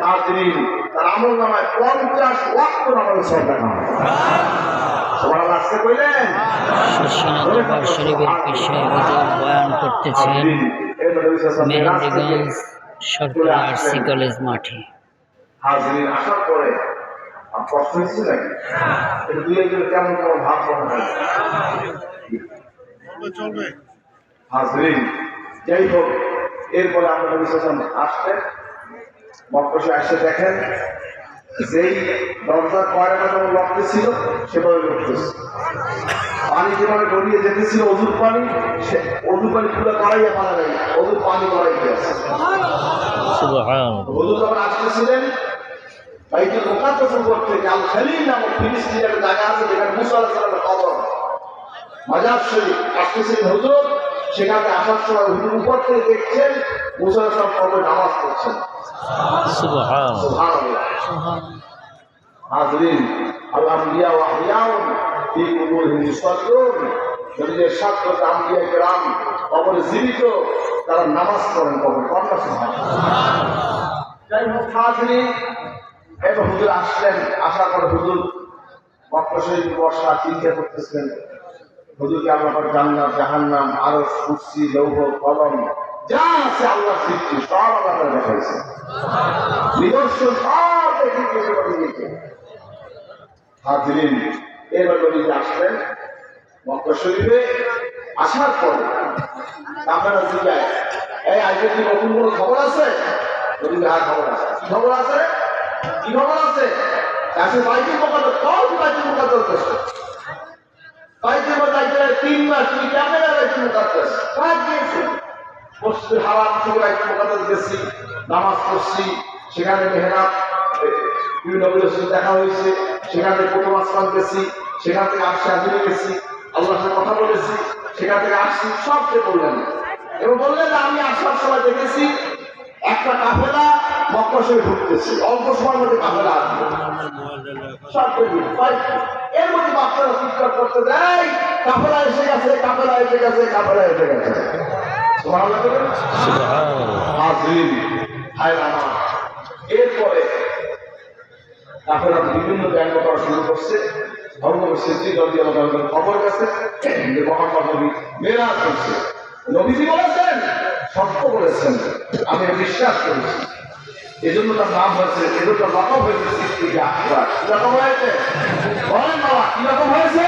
হাজরিন তার আমল নামায় 50 ওয়াক্ত নামাজের সওয়াব লেখা হয়। সুবহানাল্লাহ আসতে কইলেন। দরবার শরীফের পীর সাহেব বয়ান করতেছেন মেহেন্দিগঞ্জ সরকারি আরসি কলেজ মাঠে। হাজরিন আসার পরে প্রশ্ন হচ্ছে নাকি এটা দুই একজন কেমন কেমন ভাব হবে চলবে। হাজরিন যাই হোক, এরপরে আমরা নবী সাল্লাল্লাহু আলাইহি ওয়াসাল্লাম আসলেন, মক্কায় এসে দেখেন যেই দরজার কয়টা যেমন লক্ষ্য ছিল সেভাবে লক্ষ্যছে, পানি যেভাবে গড়িয়ে যেতেছিল অজুর পানি, সে অজুর পানি পুরো করাইয়া পারা যায়, অজুর পানি করাইতে আছে। হুজুর যখন আসতেছিলেন বাইতুল মুকাদ্দাস থেকে আল খলিল নামক ফিলিস্তিনের একটা জায়গা আছে যেখানে মুসা আলাইহিস সালামের কবর, মাজার শরীফ আসতেছিলেন হুজুর, সেখানে আসার সময় হুজুর উপর থেকে দেখছেন মুসা আলাইহিস সালাম কবরে নামাজ পড়ছেন। সুবহানাল্লাহ। হাজরিন আল আমবিয়া ওয়া আহইয়াউন ফি কুবুরিহিম ইউসাল্লুন, নবীদের সাথে আম্বিয়া কেরাম কবরে জীবিত, তারা নামাজ পড়েন কবরে। কথা সুবহানাল্লাহ। যাই হোক হাজরিন, এবার হুজুর আসলেন, আসার পরে হুজুর মক্কা শরীফ বর্ষা চিন্তা করতেছেন, হুজুরকে আল্লাহ পাক জান্নাত, জাহান্নাম, আরশ, কুরসি, লৌহ, কলম যা আছে আল্লাহর সৃষ্টি সব আল্লাহ তাআলা দেখাইছেন, নিদর্শন সব দেখিয়েছে। হাজরিন এবার নবীজি আসলেন মক্কা শরীফে, আসার পরে আপনারা জিজ্ঞাসা, এই আজকে কি নতুন কোনো খবর আছে? নবীজি হ্যাঁ খবর আছে। কি খবর আছে? কি খবর আছে? আসলে বাইতুল মুকাদ্দাস, কোন বাইতুল মুকাদ্দাস আছে? বাইতুল মুকাদ্দাস 3 মাস তুমি কেমনে বাইতুল মুকাদ্দাস কাজ দিয়েছো? মসজিদুল হারাম থেকে বাইতুল মুকাদ্দাস গেছি, নামাজ পড়ছি, সেখানে মেহরাব বিভিন্ন নবীর দেখা হয়েছে, সেখান থেকে প্রথম আসমান গেছি, সেখান থেকে আসছে আজমিরে গেছি, আল্লাহর সাথে কথা বলেছি, সেখান থেকে আসছি, সব সে বললেন এবং বললেন আমি আসার সময় দেখেছি একটা কাফেলা মক্কা শরীফে ঢুকতেছে, অল্প সময়ের মধ্যে কাফেলা আসবে, সব এর মধ্যে বাচ্চারা চিৎকার করতে দেয় কাফেলা এসে গেছে, কাফেলা এসে গেছে, কাফেলা এসে গেছে। সুবহানাল্লাহ। হাজরিন ভাইরা আমার, এরপরে কাফেরা বিভিন্ন ব্যঙ্গ করা শুরু করছে। ধর্মনবী সিদ্দিক রাদিয়াল্লাহু আনহু খবর গেছে যে মুহাম্মদ নবী মেরাজ করছে, নবীজি বলেছেন, সত্য বলেছেন, আমি বিশ্বাস করেছি, এজন্য তার নাম হয়েছে, এজন্য তার লকব হয়েছে সিদ্দিক আকবর। কিরকম হয়েছে বলেন বাবা, কিরকম হয়েছে?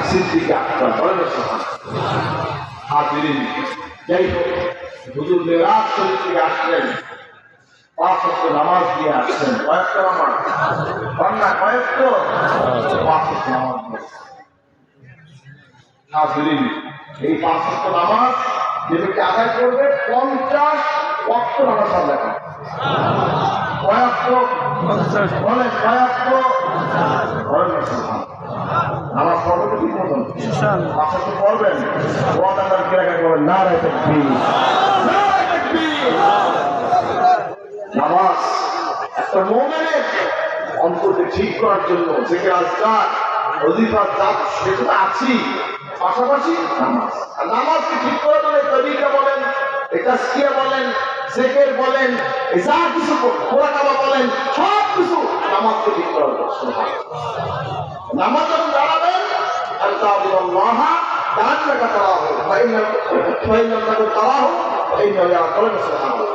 সিদ্দিক আকবর। বলেন সুবহানাল্লাহ। হাজরিন যাই হোক, হুজুর মেরাজ শরীফ থেকে আসলেন, 5 ওয়াক্ত নামাজ দিয়ে আসছেন। কয়েকটা নামাজ? কন্যা কয়েকটা? 5 ওয়াক্ত নামাজ। হাজরিন এই 5 ওয়াক্ত নামাজ যে ব্যক্তি আদায় করবে 50 ওয়াক্ত নামাজ আদায় করবে। কয়েকটা? বলেন কয়েকটা? বলেন নামাজ পড়বে তো ঠিক মতন 5 ওয়াক্ত পড়বেন। ওয়াদাদার কিরাকে বলেন নারে তাকবীর, নারে তাকবীর। নামাজ একটা মুমিনের অন্তরকে ঠিক করার জন্য জিকির আজকার ওজিফা জাপ সেটা আছি, পাশাপাশি নামাজ। আর নামাজকে ঠিক করে মানে তরিকা বলেন, তাসকিয়া বলেন, জিকির বলেন, যা কিছু মুরাকাবা বলেন, সব কিছু নামাজকে ঠিক করার জন্য। নামাজ যখন দাঁড়াবেন আর তাআবুদাল্লাহ কান্নাকা তারাহু ফাইনাল তারাহু ফাইনাল করেন। সুবহানাল্লাহ।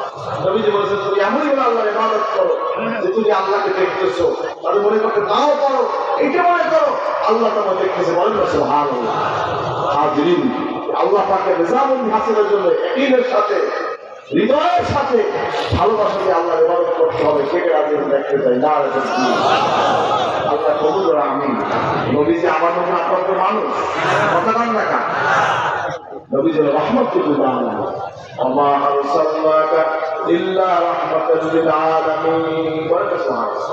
নবীজি বলেছেন তুমি এমনই বলে আল্লাহর ইবাদত করো যে তুমি আল্লাহকে দেখতেছো, তাহলে মনে করতে নাও করো, এটা মনে করো আল্লাহ তোমাকে দেখতেছে। বলেন সুবহানাল্লাহ। হাজরিন আল্লাহ পাকের রিজামুল হাসিলের জন্য ইয়াকিনের সাথে, হৃদয়ের সাথে ভালোবাসা দিয়ে আল্লাহর ইবাদত করতে হবে। কে রাজি দেখতে চাই না? আল্লাহ কবুল করে। আমিন। নবীজি আমার মতো আপনার তো মানুষ, কথা কান রাখা। নবীজি রাহমাতুল আলামিন, ওমা আরসালনাকা ইল্লা রাহমাতাল লিল আলামিন। বলেন সুবহানাল্লাহ।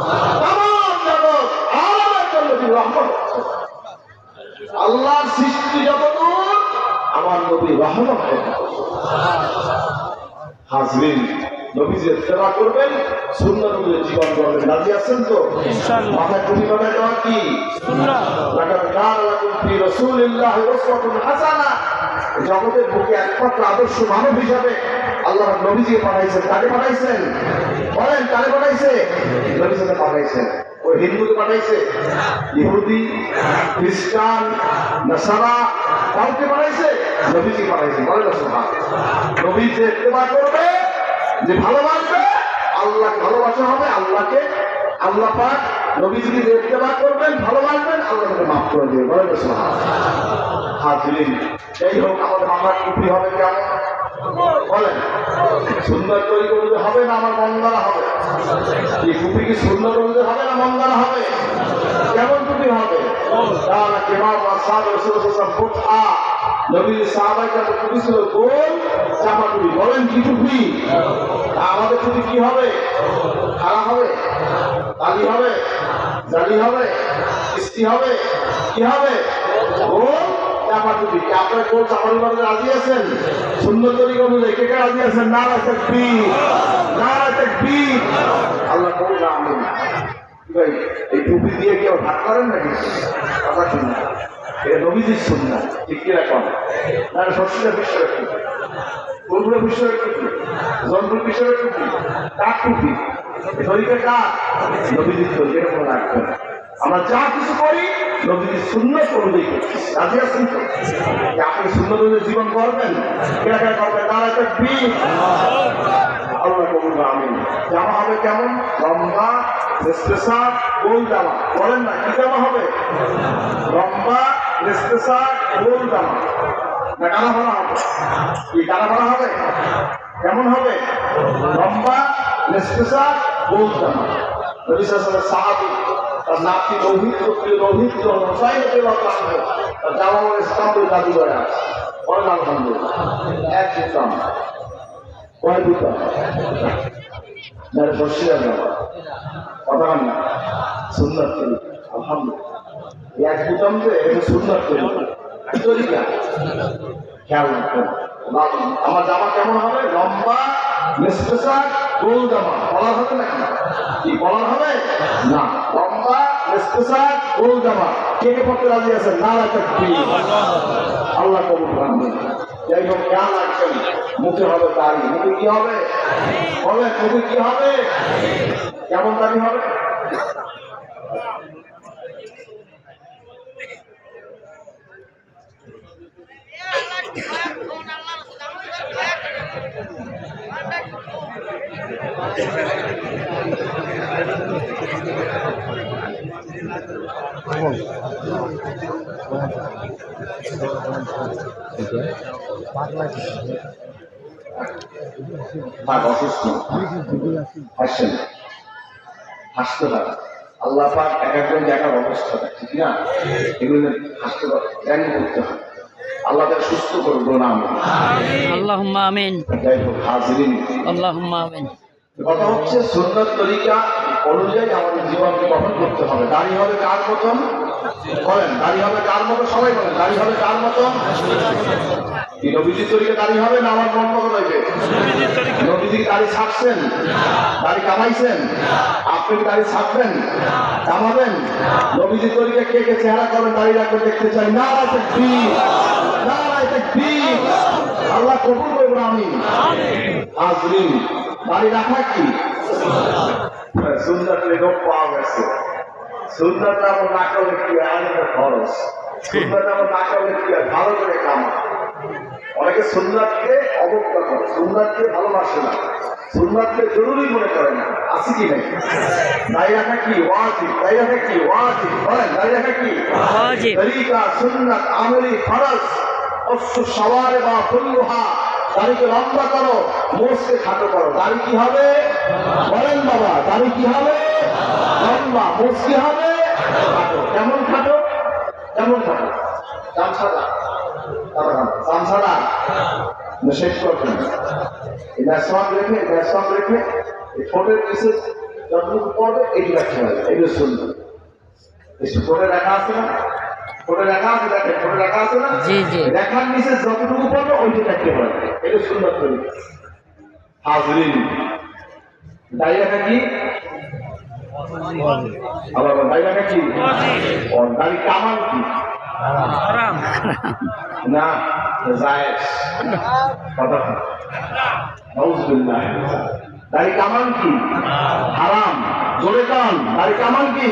তামাম জগৎ আলামের জন্য তিনি রহমত। আল্লাহর সৃষ্টি জগৎ আমার নবী রহমত করেন। হাজরিন নবীজি ইত্তেবা করবেন, সুন্নাত অনুযায়ী জীবন গড়বেন। রাজি আছেন তো? ইনশাআল্লাহ। মাথায় টুপি বাঁধার দেওয়া কি সুন্নাত। লাকাদ কানা লাকুম ফি রাসূলিল্লাহি উসওয়াতুন হাসানাহ। জগতের বুকে একমাত্র আদর্শ মানব হিসাবে আল্লাহ নবীজিকে পাঠাইছেন। কাকে পাঠাইছেন বলেন? কারে পাঠাইছে? নবীর সাথে পাঠাইছেন। ওই হিন্দুকে পাঠাইছে, ইহুদি, খ্রিস্টান, নাসারা, কাউকে পাঠাইছে? নবীজি পাঠাইছে। বলেন না সুবহানাল্লাহ। নবী যে ইত্তেবা করবে, যে ভালোবাসবে, আল্লাহকে ভালোবাসা হবে, আল্লাহকে আল্লাহ পাক নবী যদি ইত্তেবা করবেন, ভালোবাসবেন, আল্লাহ তাকে মাফ করে দেবে। বলেন না সুবহানাল্লাহ। হাজিরিন, এই হোক আমাদের মাথার টুপি হবে কেমন? বলেন, সুন্দর তৈরি করলে হবে না আমার মন দ্বারা হবে? এই টুপি কি সুন্দর করলে হবে না মন দ্বারা হবে? কেমন টুপি হবে? নবীর সাহাবায়ে টুপি ছিল গোল চাপা টুপি। বলেন কি টুপি? আমাদের টুপি কি হবে? খাড়া হবে, কালি হবে, জালি হবে, কিস্তি হবে, কি হবে? গোল চাপা টুপি। আপনার গোল চাপার ব্যাপারে রাজি আছেন? সুন্দর তৈরি করলে কে কে রাজি আছেন? নারায়ে তাকবীর, নারায়ে তাকবীর। আল্লাহ কবুল আমিন। ভাই, এই টুপি দিয়ে কেউ ভাগ করেন নাকি? কথা শুনুন, এটা নবীজির সুন্নাত। ঠিক কি রাখুন না? সত্যিটা বিশ্বের টুপি, ফুলগুলো বিশ্বের টুপি, জন্তুর বিশ্বের টুপি, কার টুপি? শরীরে কার? নবীজির তৈরি। এটা মনে রাখবেন। আমরা যা কিছু করি নবীজির সুন্নাত অনুযায়ী করছি। রাজি আছেন তো? আপনি সুন্নাত অনুযায়ী জীবন করবেন, কেনা কেনা করবেন, নারায়ে তাকবীর। আল্লাহ কবুল আমিন। জামা হবে কেমন? লম্বা, নেসপেসা, গোল জামা। বলেন না কি জামা হবে? লম্বা, নেসপেসা, গোল জামা। না কানা ভাড়া হবে? কি কানা ভাড়া হবে? কেমন হবে? লম্বা, নেসপেসা, গোল জামা। নবী সাল্লাল্লাহু আলাইহি ওয়াসাল্লাম সাহাবী, তার নাতি রোহিত, রোহিত হোসাইন রাদিয়াল্লাহু আনহু, তার জামা ইসলামের দাবি করে আছে। বলেন আলহামদুলিল্লাহ। এক ইসলাম কয় দুটা বসিয়া যাওয়া কথা বল না, সুন্নাত তৈরি। আলহামদুলিল্লাহ। এক বুতাম যে এটা সুন্নাত তরিকা। খেয়াল রাখবেন। আমার জামা কেমন হবে? লম্বা, নেসপেসা, গোল জামা। কলার হবে নাকি? কি কলার হবে না? লম্বা, নেসপেসা, গোল জামা। কে কে পড়তে রাজি আছেন? নারায়ে তাকবীর। আল্লাহ কবুল করুন। যাই হোক, খেয়াল রাখবেন, মুখে হবে দাড়ি। মুখে কি হবে? বলে মুখে কি হবে? কেমন দাড়ি হবে? অসুস্থ হাসছেন, হাসতে পারে। আল্লাহ পাক এক একজন জায়গার অবস্থা, ঠিক না? এগুলো হাসতে পারে, জ্ঞানী করতে হয়। আল্লাহ তাকে সুস্থ করবো না আমি। আল্লাহুম্মা আমিন। যাই হোক হাজিরিন, আল্লাহুম্মা আমিন। কথা হচ্ছে সুন্নাত তরিকা অনুযায়ী আমাদের জীবনকে গঠন করতে হবে। দাড়ি হবে কার মতন? বলেন, দাড়ি হবে কার মতন? সবাই বলেন, দাড়ি হবে কার মতন? নবীজির তরিকা দাড়ি হবে না আমার মন মতন হইবে? নবীজির দাড়ি ছাড়ছেন, দাড়ি কামাইছেন, আপনি কি দাড়ি ছাড়বেন, কামাবেন? নবীজির তরিকা কে কে চেহারা করবেন, দাড়ি রাখবেন, দেখতে চাই। নারায়ে তাকবীর, নারায়ে তাকবীর। আল্লাহ কবুল করবেন। আমি হাজিরিন, দাড়ি রাখা কি সুন্নাতের লোক পাওয়া গেছে। সুন্নাত আমার না করলে কি আইনের খরচ, সুন্নাত আমার না করলে কি ভালো করে কামা। অনেকে সুন্নাতকে অবজ্ঞা করে, সুন্নাতকে ভালোবাসে না, সুন্নাতকে জরুরি মনে করে না। আছে কি নাই? দাড়ি রাখা কি ওয়াজিব? দাড়ি রাখা কি ওয়াজিব? বলেন, দাড়ি রাখা কি ওয়াজিব? তরিকা, সুন্নাত, আমলি, ফরজ। অশ্ব সওয়ারে বা কুল্লুহা। দাড়িকে লম্বা করো, মোষকে খাটো করো। দাড়ি কি হবে? বলেন বাবা, দাড়ি কি হবে? লম্বা। মোষ কি হবে? খাটো। কেমন খাটো? কেমন খাটো? চামছাড়া, চামছাড়া শেষ করবেন। এই ম্যাসওয়াক রেখে, ম্যাসওয়াক রেখে এই ঠোঁটের নিচে যতটুকু পড়বে এটি রাখতে হবে। এগুলো শুনবে। ঠোঁটে রাখা আছে না? ঠোঁটে রাখা আছে, দেখেন ঠোঁটে রাখা আছে না? জি জি। রেখার নিচে যতটুকু পড়বে ওইটি রাখতে পারবে। এটা সুন্দর তরিকা। হাজিরিন, দাড়ি রাখা কি? আবার দাড়ি রাখা কি? দাড়ি কামাল কি? হারাম না জায়েজ কথা নাউজুবিল্লাহ দাড়ি কামান কি হারাম জোরে কান দাড়ি কামান কি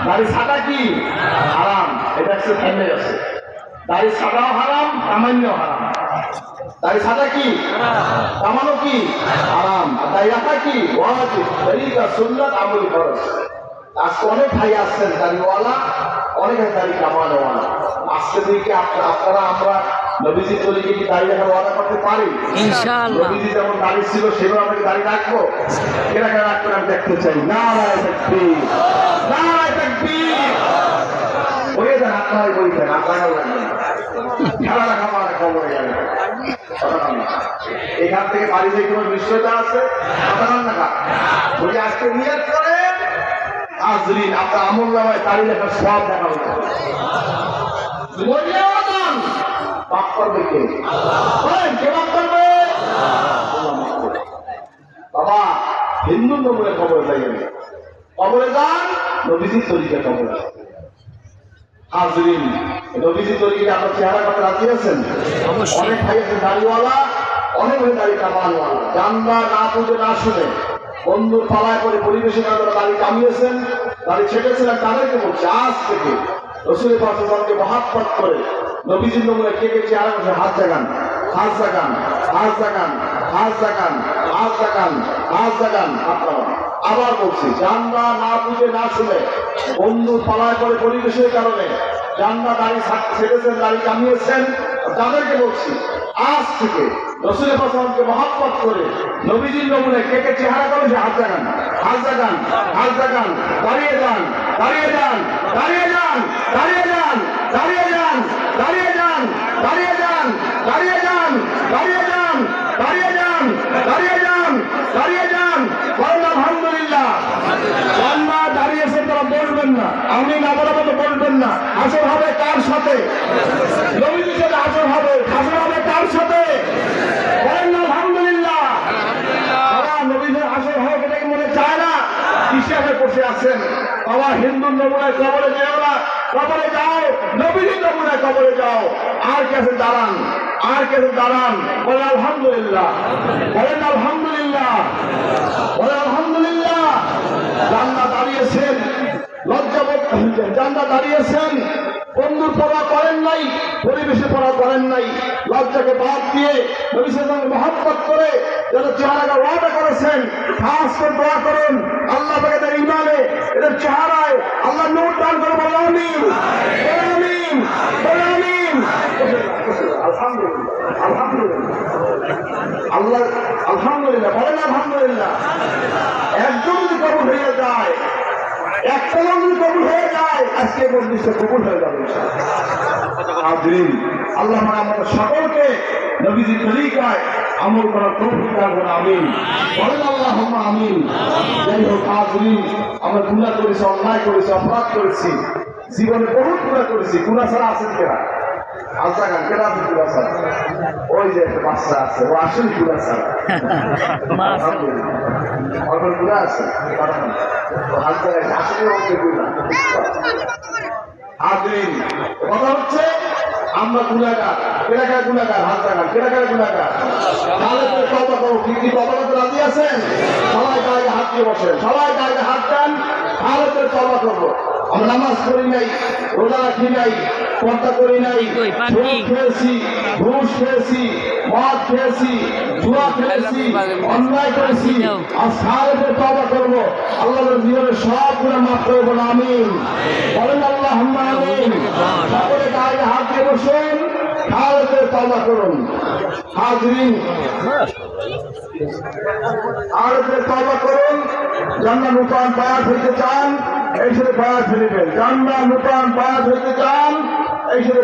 দাড়ি ছাটা কি হারাম এটা হচ্ছে থেমে গেছে দাড়ি ছাটাও হারাম কামান্যও হারাম দাড়ি ছাটা কি কামানো কি হারাম আর দাড়ি রাখা কি ওয়াজিব তরিকা সুন্নাত আমল ফরজ আজকে অনেক ভাই আসছেন দাড়িওয়ালা অনেক দাড়ি কামানোওয়ালা আজকে থেকে আপনারা আমরা নবীজি তরিকে কি দাড়ি রাখার ওয়াদা করতে পারি ইনশাআল্লাহ নবীজি যেমন দাড়ি ছিল সেভাবে আমরা কি দাড়ি রাখবো কেনা কেনা রাখবেন আমি দেখতে চাই নারায়ে তাকবীর নারায়ে তাকবীর ওই যে আপনারাই বলছেন আপনারা লাগবেন খেলা রাখা মানে খবরে গেলে এখান থেকে বাড়ি যে কোনো নিশ্চয়তা আছে কথা না যদি আজকে নিয়ত করেন হাজরিন আপনার আমল নামায় দাড়ি লেখার সব দেখা হচ্ছে পাপ করবে কে কে পাপ করবে বাবা হিন্দু নবুরে খবর যাইবেন কবরে যান নবীজি তরিকা কবরে হাজরিন নবীজি তরিকা আপনার চেহারা করতে রাজি আছেন অনেক ভাই আছে দাড়িওয়ালা অনেক ভাই দাড়ি কামানওয়ালা জানলা না বুঝে না শুনে বন্ধুর পালায় করে পরিবেশে দাড়ি কামিয়েছেন দাড়ি ছেটেছেন আর তাদেরকে বলছে আজ থেকে রসুলের পাশে মহাব্বত করে নবীজির নমুনা কে কে চেহারা বসে হাত জাগান হাত জাগান হাত জাগান হাত জাগান হাত জাগান হাত জাগান আপনারা আবার বলছি জানলা না বুঝে না শুনে বন্ধুর পালায় করে পরিবেশের কারণে জানলা দাড়ি ছেটেছেন দাড়ি কামিয়েছেন তাদেরকে বলছি আজ থেকে রসুলের পাশে মহাব্বত করে নবীজির নমুনা কে কে চেহারা করে সে হাত জাগান হাত জাগান হাত জাগান দাঁড়িয়ে যান দাঁড়িয়ে যান দাঁড়িয়ে যান দাঁড়িয়ে যান দাঁড়িয়ে যান দাঁড়িয়ে যান দাঁড়িয়ে যান দাঁড়িয়ে যান দাঁড়িয়ে যান দাঁড়িয়ে যান দাঁড়িয়ে যান দাঁড়িয়ে যান বলেন আলহামদুলিল্লাহ জান্না দাঁড়িয়েছে তারা বলবেন না আমি না বলার মতো বলবেন না আসর হবে কার সাথে নবীজির সাথে আসর হবে কার সাথে বলেন আলহামদুলিল্লাহ নবীজির আসর হবে এটাকে মনে চায় না হিসাবে বসে আছেন বাবা হিন্দুর নমুনায় কবরে যেও না কবরে যাও নবীজির নমুনায় কবরে যাও আর কাছে দাঁড়ান আর কাছে দাঁড়ান বলেন আলহামদুলিল্লাহ বলেন আলহামদুলিল্লাহ বলেন আলহামদুলিল্লাহ জান্নাত দাঁড়িয়েছেন লজ্জাবোধ জান্নাত দাঁড়িয়েছেন বন্ধুর পড়া করেন নাই পরিবেশে পড়া করেন নাই লজ্জাকে বাদ দিয়ে নবীর সঙ্গে মহব্বত করে যারা চেহারাকে ওয়াদা করেছেন খাস করে দোয়া করুন আল্লাহ পাকে তার ইমানে এদের চেহারায় আল্লাহ নূর দান করে বলে আমিন বলে আমিন বলে আমিন আলহামদুলিল্লাহ আলহামদুলিল্লাহ আল্লাহ আলহামদুলিল্লাহ বলেন আলহামদুলিল্লাহ একদম যদি কবুল হয়ে যায় একটা যদি কবুল হয়ে যায় আজকে মজলিসে কবুল হয়ে যাবে হাজরিন আল্লাহ আমাদের সকলকে নবীজি তরিকায় আমল করার তৌফিক দান করুন আমিন বলেন আল্লাহুম্মা আমিন যাই হোক হাজরিন আমরা গুনাহ করেছি অন্যায় করেছি অপরাধ করেছি জীবনে বহুত গুনাহ করেছি গুনাহ ছাড়া আছেন কেনা আলতা গান কেনা আছে গুনাহ ছাড়া ওই যে একটা বাচ্চা আছে ও আসলে গুনাহ ছাড়া অল্প গুনাহ আছে আলতা গান আসলে হচ্ছে গুনাহ হাজরিন কথা হচ্ছে আমরা গুনাহগার কেনা গুনাহগার হাত জাগান কেনা গুনাহগার তাহলে তো তওবা করো কি তওবা করতে রাজি আছেন সবাই গায়ে হাত দিয়ে বসেন সবাই গায়ে হাত দেন তাহলে তো তওবা করবো আমরা নামাজ পড়ি নাই রোজা রাখি নাই পর্দা করি নাই খেয়েছি ঘুষ খেয়েছি মদ খেয়েছি জুয়া খেয়েছি অন্যায় করেছি আর সাহেবের তওবা করবো আল্লাহর জীবনে সব গুনাহ মাফ করে বলে আমিন বলেন আল্লাহুম্মা আমিন সকলে গায়ে হাত দিয়ে বসেন তাহলে তওবা করুন হাজরিন আর তওবা করুন জান্নাত নূতন বায়াত হইতে চান এই সাথে বায়াত ফেলিবেন জান্নাত নূতন বায়াত হইতে চান এই সাথে